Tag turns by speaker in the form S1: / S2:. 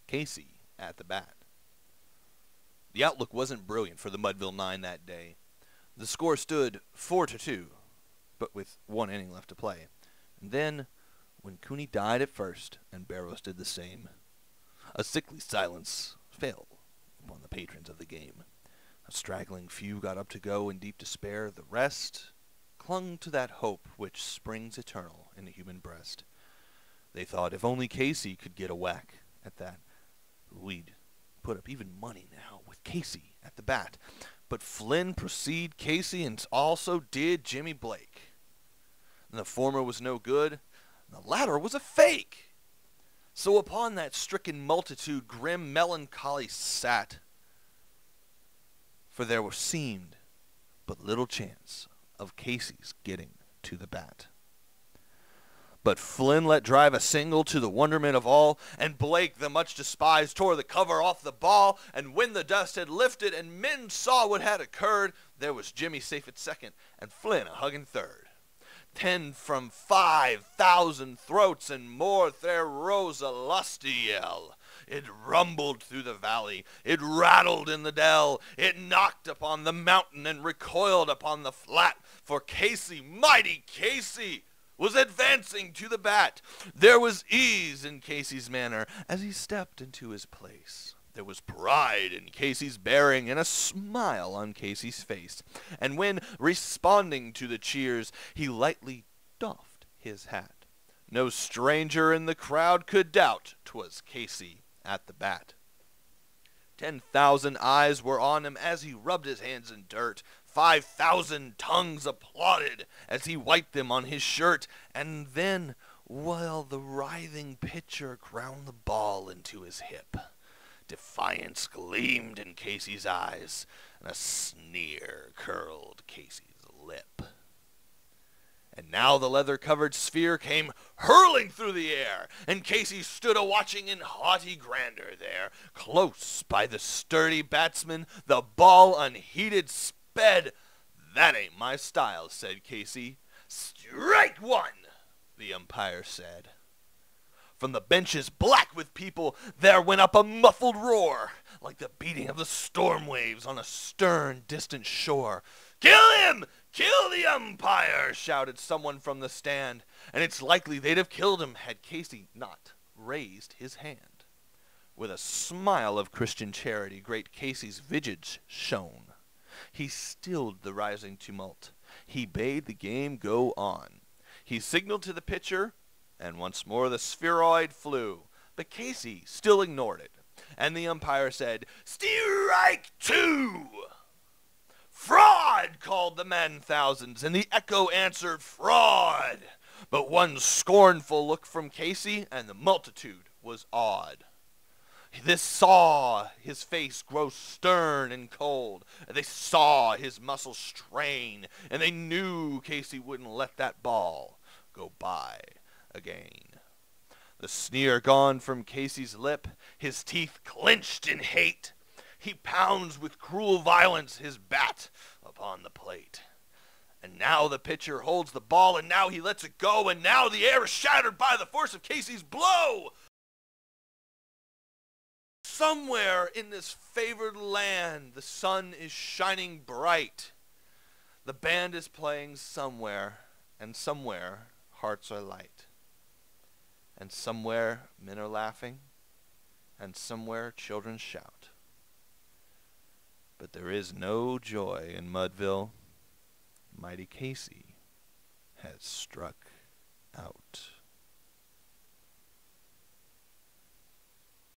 S1: Casey at the bat. The outlook wasn't brilliant for the Mudville Nine that day. The score stood 4-2, but with 1 inning left to play. And then, when Cooney died at first, and Barrows did the same, a sickly silence fell upon the patrons of the game. A straggling few got up to go in deep despair. The rest clung to that hope which springs eternal in the human breast. They thought if only Casey could get a whack at that, we'd put up even money now with Casey at the bat. But Flynn preceded Casey, and also did Jimmy Blake. And the former was no good, and the latter was a fake. So upon that stricken multitude grim melancholy sat, for there seemed but little chance of Casey's getting to the bat. But Flynn let drive a single to the wonderment of all, and Blake, the much despised, tore the cover off the ball, and when the dust had lifted and men saw what had occurred, there was Jimmy safe at second, and Flynn a hugging third. 10 from 5,000 throats and more, there rose a lusty yell. It rumbled through the valley, it rattled in the dell, it knocked upon the mountain and recoiled upon the flat, for Casey, mighty Casey, was advancing to the bat. There was ease in Casey's manner as he stepped into his place. There was pride in Casey's bearing and a smile on Casey's face. And when, responding to the cheers, he lightly doffed his hat, no stranger in the crowd could doubt 'twas Casey at the bat. 10,000 eyes were on him as he rubbed his hands in dirt. 5,000 tongues applauded as he wiped them on his shirt. And then, while the writhing pitcher ground the ball into his hip, defiance gleamed in Casey's eyes, and a sneer curled Casey's lip. And now the leather-covered sphere came hurling through the air, and Casey stood a-watching in haughty grandeur there. Close by the sturdy batsman, the ball unheeded sped. "That ain't my style," said Casey. "Strike one," the umpire said. From the benches black with people, there went up a muffled roar, like the beating of the storm waves on a stern, distant shore. "Kill him! Kill the umpire!" shouted someone from the stand, and it's likely they'd have killed him had Casey not raised his hand. With a smile of Christian charity, great Casey's visage shone. He stilled the rising tumult. He bade the game go on. He signaled to the pitcher, and once more the spheroid flew. But Casey still ignored it, and the umpire said, "Strike two!" "Fraud!" called the men thousands, and the echo answered, "Fraud!" But one scornful look from Casey, and the multitude was awed. This saw his face grow stern and cold. They saw his muscles strain, and they knew Casey wouldn't let that ball go by again. The sneer gone from Casey's lip, his teeth clenched in hate, he pounds with cruel violence his bat upon the plate. And now the pitcher holds the ball, and now he lets it go, and now the air is shattered by the force of Casey's blow. Somewhere in this favored land, the sun is shining bright. The band is playing somewhere, and somewhere hearts are light. And somewhere men are laughing, and somewhere children shout. But there is no joy in Mudville. Mighty Casey has struck